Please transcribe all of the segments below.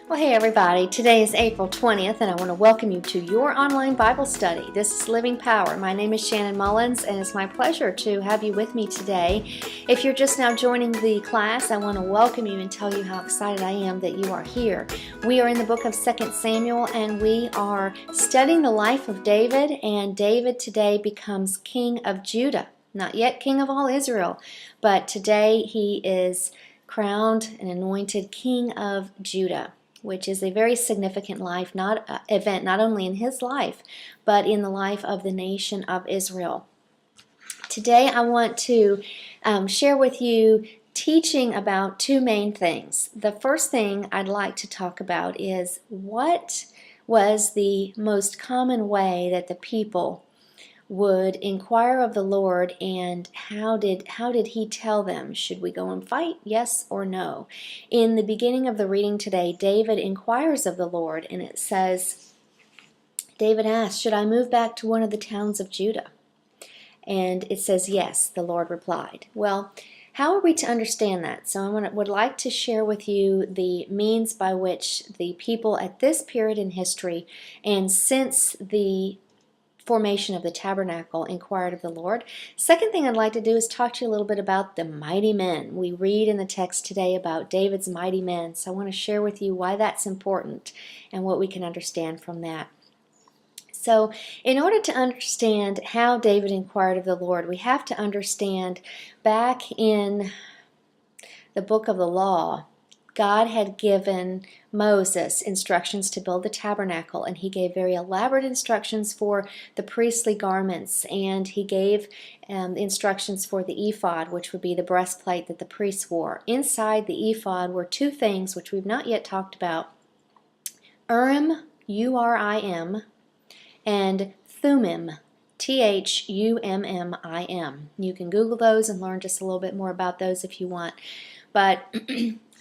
Well, hey everybody, today is April 20th and I want to welcome you to your online Bible study. This is Living Power. My name is Shannon Mullins and it's my pleasure to have you with me today. If you're just now joining the class, I want to welcome you and tell you how excited I am that you are here. We are in the book of 2 Samuel and we are studying the life of David, and David today becomes king of Judah. Not yet king of all Israel, but today he is crowned and anointed king of Judah, which is a very significant event, not only in his life, but in the life of the nation of Israel. Today I want to share with you teaching about two main things. The first thing I'd like to talk about is what was the most common way that the people would inquire of the Lord, and how did he tell them? Should we go and fight? Yes or no? In the beginning of the reading today, David inquires of the Lord, and it says, David asked, should I move back to one of the towns of Judah? And it says, yes, the Lord replied. Well, how are we to understand that? So I would like to share with you the means by which the people at this period in history, and since the formation of the tabernacle, inquired of the Lord. Second thing I'd like to do is talk to you a little bit about the mighty men. We read in the text today about David's mighty men, so I want to share with you why that's important and what we can understand from that. So in order to understand how David inquired of the Lord, we have to understand back in the book of the law, God had given Moses instructions to build the tabernacle, and he gave very elaborate instructions for the priestly garments, and he gave instructions for the ephod, which would be the breastplate that the priests wore. Inside the ephod were two things which we've not yet talked about: Urim, U-R-I-M, and Thummim, T-H-U-M-M-I-M. You can Google those and learn just a little bit more about those if you want. But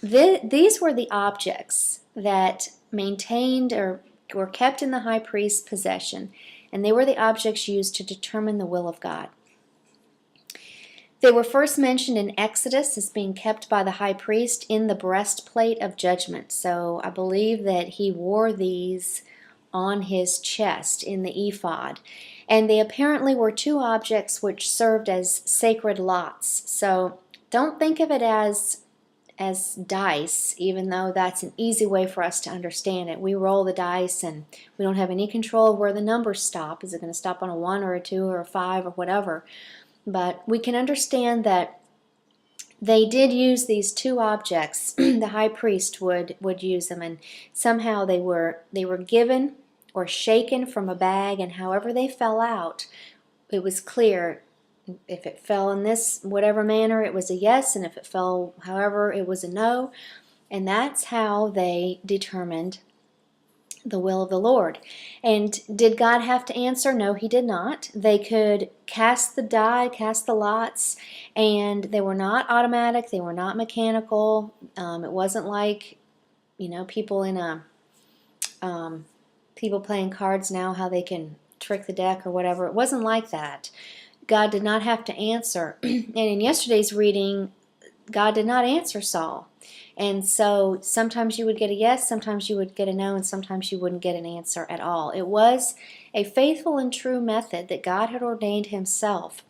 these were the objects that maintained or were kept in the high priest's possession, and they were the objects used to determine the will of God. They were first mentioned in Exodus as being kept by the high priest in the breastplate of judgment. So I believe that he wore these on his chest in the ephod. And they apparently were two objects which served as sacred lots. So don't think of it as dice, even though that's an easy way for us to understand it. We roll the dice and we don't have any control of where the numbers stop. Is it going to stop on a 1 or a 2 or a 5 or whatever? But we can understand that they did use these two objects. The high priest would use them, and somehow they were given or shaken from a bag, and however they fell out, it was clear. If it fell in this whatever manner, it was a yes, and if it fell however, it was a no. And that's how they determined the will of the Lord. And did God have to answer? No, he did not. They could cast the die, cast the lots, and they were not automatic, they were not mechanical. It wasn't like, people people playing cards now, how they can trick the deck or whatever. It wasn't like that. God did not have to answer. And in yesterday's reading, God did not answer Saul. And so sometimes you would get a yes, sometimes you would get a no, and sometimes you wouldn't get an answer at all. It was a faithful and true method that God had ordained himself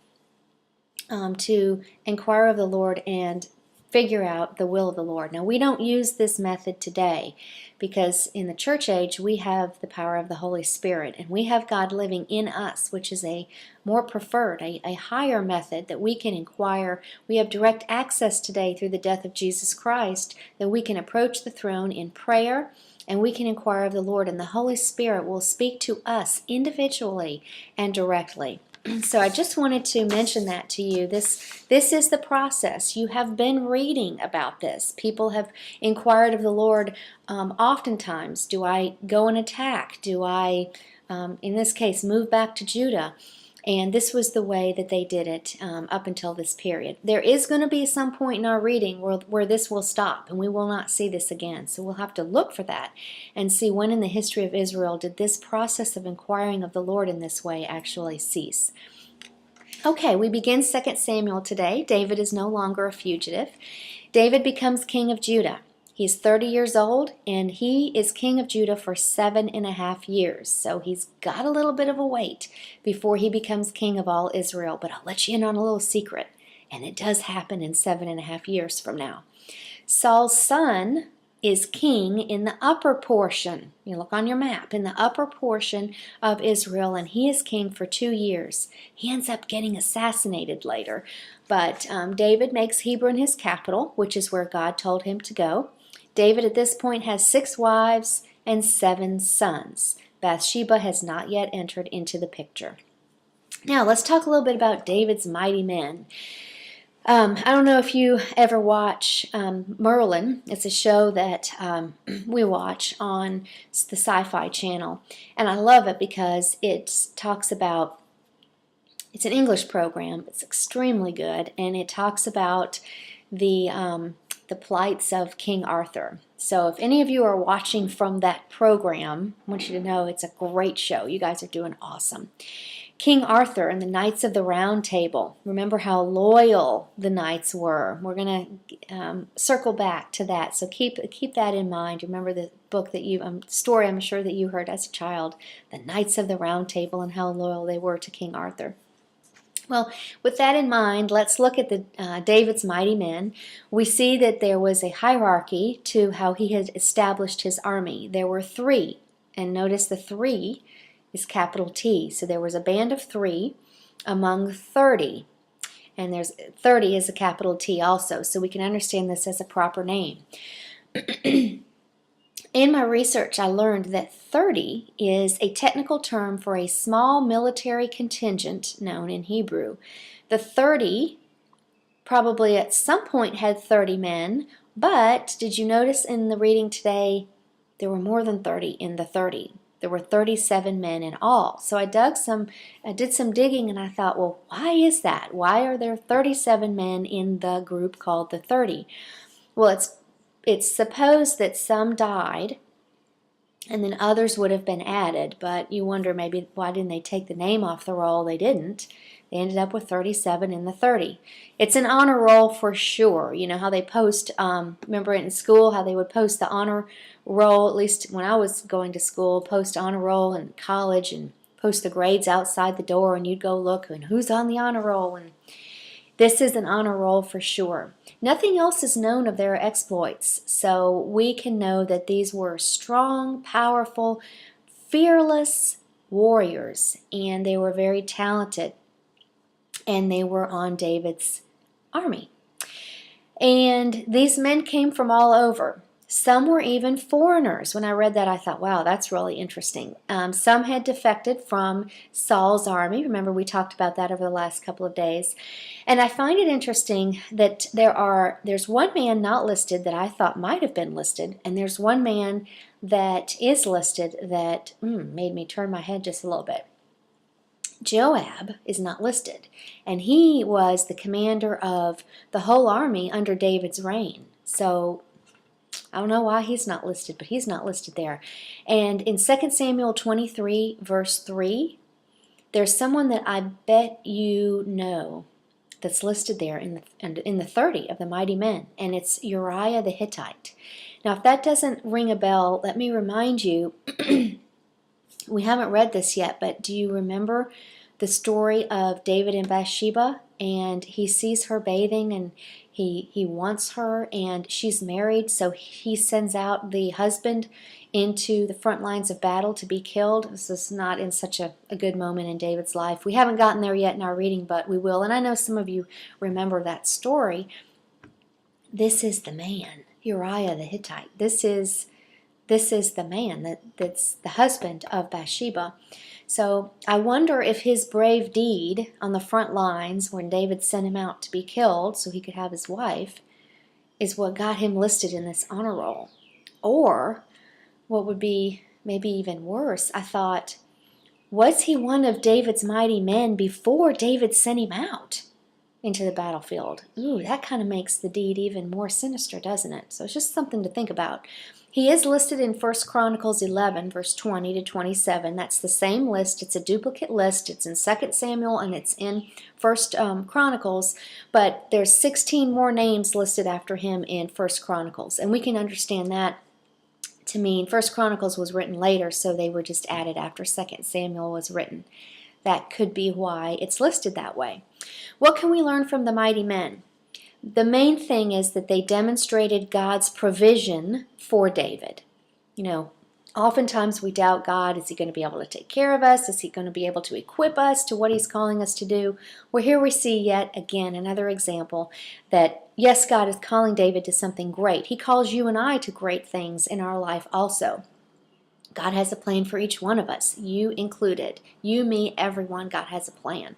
to inquire of the Lord and figure out the will of the Lord. Now, we don't use this method today because in the church age we have the power of the Holy Spirit, and we have God living in us, which is a more preferred, a higher method that we can inquire. We have direct access today through the death of Jesus Christ, that we can approach the throne in prayer, and we can inquire of the Lord, and the Holy Spirit will speak to us individually and directly. So I just wanted to mention that to you. This is the process. You have been reading about this. People have inquired of the Lord oftentimes. Do I go and attack? Do I, in this case, move back to Judah? And this was the way that they did it up until this period. There is going to be some point in our reading where this will stop, and we will not see this again. So we'll have to look for that and see when in the history of Israel did this process of inquiring of the Lord in this way actually cease. Okay, we begin 2 Samuel today. David is no longer a fugitive. David becomes king of Judah. He's 30 years old, and he is king of Judah for 7.5 years. So he's got a little bit of a wait before he becomes king of all Israel. But I'll let you in on a little secret, and it does happen in 7.5 years from now. Saul's son is king in the upper portion. You look on your map, in the upper portion of Israel, and he is king for 2 years. He ends up getting assassinated later. But David makes Hebron his capital, which is where God told him to go. David at this point has 6 wives and 7 sons. Bathsheba has not yet entered into the picture. Now let's talk a little bit about David's mighty men. I don't know if you ever watch Merlin. It's a show that we watch on the Sci-Fi Channel. And I love it because it talks about, it's an English program. It's extremely good. And it talks about the plights of King Arthur. So if any of you are watching from that program, I want you to know it's a great show. You guys are doing awesome. King Arthur and the Knights of the Round Table. Remember how loyal the knights were. We're going to circle back to that. So keep that in mind. Remember the book that story I'm sure that you heard as a child, the Knights of the Round Table, and how loyal they were to King Arthur. Well, with that in mind, let's look at David's mighty men. We see that there was a hierarchy to how he had established his army. There were 3, and notice the 3 is capital T. So there was a band of 3 among 30. And there's 30 is a capital T also. So we can understand this as a proper name. In my research, I learned that 30 is a technical term for a small military contingent known in Hebrew. The 30 probably at some point had 30 men, but did you notice in the reading today there were more than 30 in the 30? There were 37 men in all. So I did some digging, and I thought, well, why is that? Why are there 37 men in the group called the 30? Well, it's supposed that some died, and then others would have been added, but you wonder maybe why didn't they take the name off the roll? They didn't. They ended up with 37 in the 30. It's an honor roll for sure. You know how they post, remember in school how they would post the honor roll, at least when I was going to school, post honor roll in college and post the grades outside the door, and you'd go look and who's on the honor roll. And this is an honor roll for sure. Nothing else is known of their exploits, so we can know that these were strong, powerful, fearless warriors, and they were very talented, and they were on David's army. And these men came from all over. Some were even foreigners. When I read that, I thought, wow, that's really interesting. Some had defected from Saul's army. Remember, we talked about that over the last couple of days. And I find it interesting that there's one man not listed that I thought might have been listed, and there's one man that is listed that made me turn my head just a little bit. Joab is not listed, and he was the commander of the whole army under David's reign. So I don't know why he's not listed, but he's not listed there. And in 2 Samuel 23, verse 3, there's someone that I bet you know that's listed there in the 30 of the mighty men, and it's Uriah the Hittite. Now, if that doesn't ring a bell, let me remind you, we haven't read this yet, but do you remember the story of David and Bathsheba? And he sees her bathing, and he wants her, and she's married, so he sends out the husband into the front lines of battle to be killed. This is not in such a good moment in David's life. We haven't gotten there yet in our reading, but we will. And I know some of you remember that story. This is the man, Uriah the Hittite. This is the man that's the husband of Bathsheba. So I wonder if his brave deed on the front lines when David sent him out to be killed so he could have his wife is what got him listed in this honor roll. Or what would be maybe even worse, I thought, was he one of David's mighty men before David sent him out? into the battlefield. Ooh, that kind of makes the deed even more sinister, doesn't it? So it's just something to think about. He is listed in 1 Chronicles 11, verse 20 to 27. That's the same list. It's a duplicate list. It's in 2 Samuel and it's in 1 Chronicles, but there's 16 more names listed after him in 1 Chronicles. And we can understand that to mean 1 Chronicles was written later, so they were just added after 2 Samuel was written. That could be why it's listed that way. What can we learn from the mighty men? The main thing is that they demonstrated God's provision for David. You know, oftentimes we doubt God. Is he going to be able to take care of us? Is he going to be able to equip us to what he's calling us to do? Well, here we see yet again another example that, yes, God is calling David to something great. He calls you and I to great things in our life also. God has a plan for each one of us, you included. You, me, everyone, God has a plan.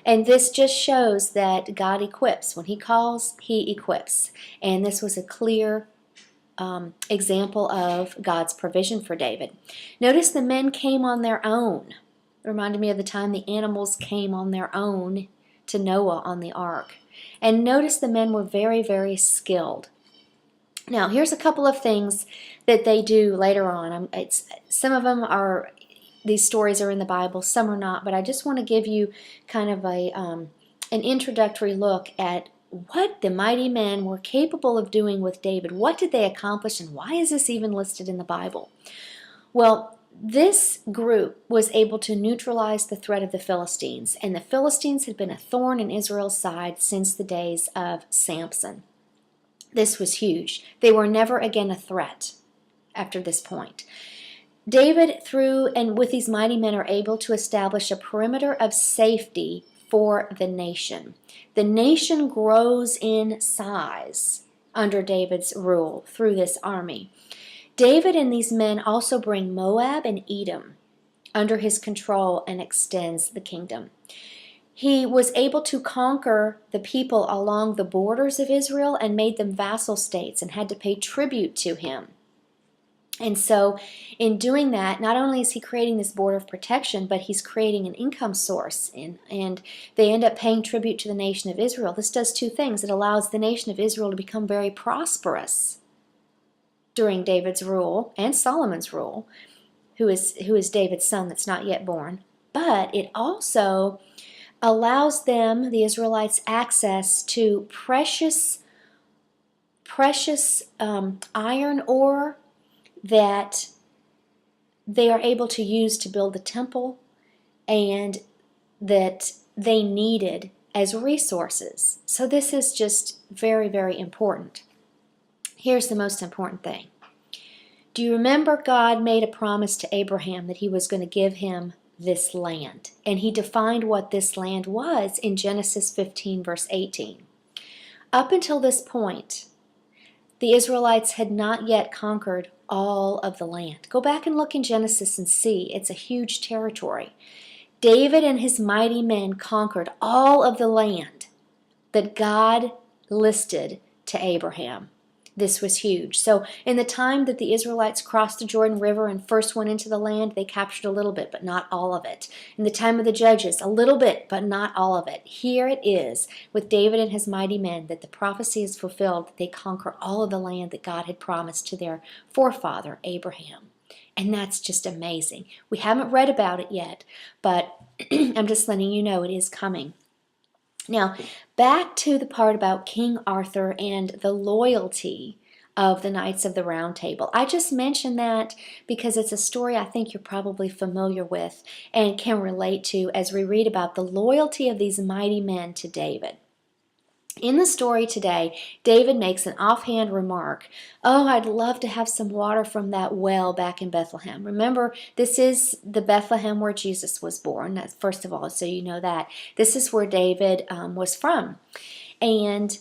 And this just shows that God equips. When he calls, he equips. And this was a clear example of God's provision for David. Notice the men came on their own. It reminded me of the time the animals came on their own to Noah on the ark. And notice the men were very, very skilled. Now, here's a couple of things that they do later on. Some of them are... These stories are in the Bible, some are not, but I just want to give you kind of an introductory look at what the mighty men were capable of doing with David. What did they accomplish, and why is this even listed in the Bible? Well, this group was able to neutralize the threat of the Philistines, and the Philistines had been a thorn in Israel's side since the days of Samson. This was huge. They were never again a threat after this point. David, through and with these mighty men, are able to establish a perimeter of safety for the nation. The nation grows in size under David's rule through this army. David and these men also bring Moab and Edom under his control and extends the kingdom. He was able to conquer the people along the borders of Israel and made them vassal states and had to pay tribute to him. And so in doing that, not only is he creating this border of protection, but he's creating an income source. And they end up paying tribute to the nation of Israel. This does two things. It allows the nation of Israel to become very prosperous during David's rule and Solomon's rule, who is David's son that's not yet born. But it also allows them, the Israelites, access to precious iron ore that they are able to use to build the temple and that they needed as resources. So this is just very, very important. Here's the most important thing. Do you remember God made a promise to Abraham that he was going to give him this land? And he defined what this land was in Genesis 15, verse 18. Up until this point, the Israelites had not yet conquered all of the land. Go back and look in Genesis and see. It's a huge territory. David and his mighty men conquered all of the land that God listed to Abraham. This was huge. So in the time that the Israelites crossed the Jordan River and first went into the land, they captured a little bit, but not all of it. In the time of the Judges, a little bit, but not all of it. Here it is with David and his mighty men that the prophecy is fulfilled, that they conquer all of the land that God had promised to their forefather, Abraham. And that's just amazing. We haven't read about it yet, but I'm just letting you know it is coming. Now, back to the part about King Arthur and the loyalty of the Knights of the Round Table. I just mentioned that because it's a story I think you're probably familiar with and can relate to as we read about the loyalty of these mighty men to David. In the story today, David makes an offhand remark, "Oh, I'd love to have some water from that well back in Bethlehem." Remember, this is the Bethlehem where Jesus was born. That's first of all, so you know that. This is where David was from. And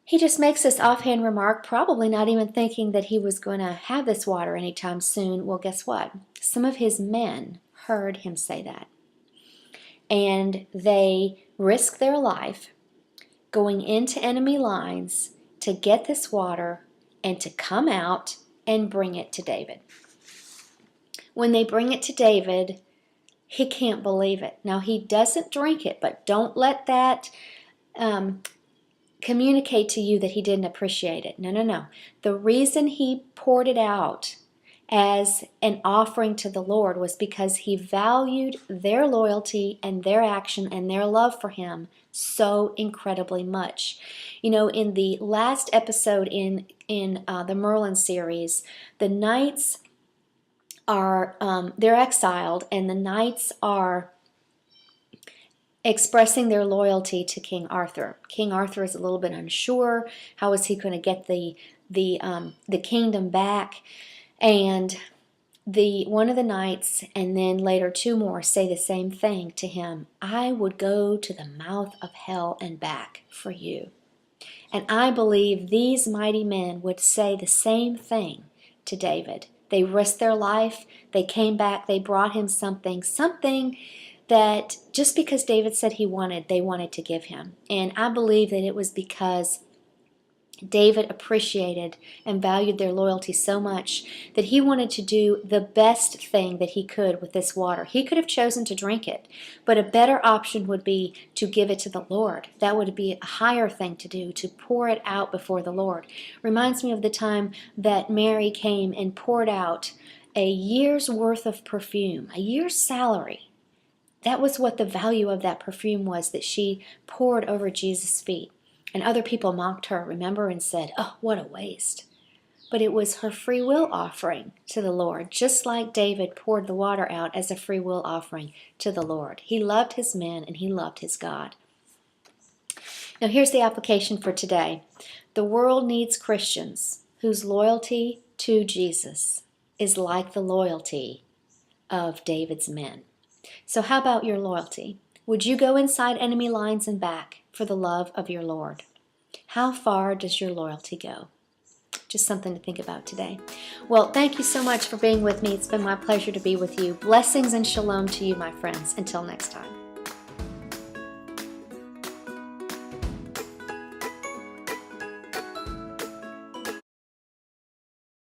he just makes this offhand remark, probably not even thinking that he was going to have this water anytime soon. Well, guess what? Some of his men heard him say that. And they risked their life going into enemy lines to get this water and to come out and bring it to David. When they bring it to David, he can't believe it. Now, he doesn't drink it, but don't let that communicate to you that he didn't appreciate it. No, no, no. The reason he poured it out as an offering to the Lord was because he valued their loyalty and their action and their love for him so incredibly much. You know, in the last episode in the Merlin series, the knights are they're exiled, and the knights are expressing their loyalty to King Arthur. King Arthur is a little bit unsure. How is he going to get the kingdom back? And one of the knights, and then later two more, say the same thing to him. I would go to the mouth of hell and back for you. And I believe these mighty men would say the same thing to David. They risked their life. They came back. They brought him something that just because David said they wanted to give him. And I believe that it was because David appreciated and valued their loyalty so much that he wanted to do the best thing that he could with this water. He could have chosen to drink it, but a better option would be to give it to the Lord. That would be a higher thing to do, to pour it out before the Lord. Reminds me of the time that Mary came and poured out a year's worth of perfume, a year's salary. That was what the value of that perfume was that she poured over Jesus' feet. And other people mocked her, remember, and said, oh, what a waste. But it was her free will offering to the Lord, just like David poured the water out as a free will offering to the Lord. He loved his men and he loved his God. Now here's the application for today. The world needs Christians whose loyalty to Jesus is like the loyalty of David's men. So how about your loyalty? Would you go inside enemy lines and back for the love of your Lord? How far does your loyalty go? Just something to think about today. Well, thank you so much for being with me. It's been my pleasure to be with you. Blessings and shalom to you, my friends. Until next time.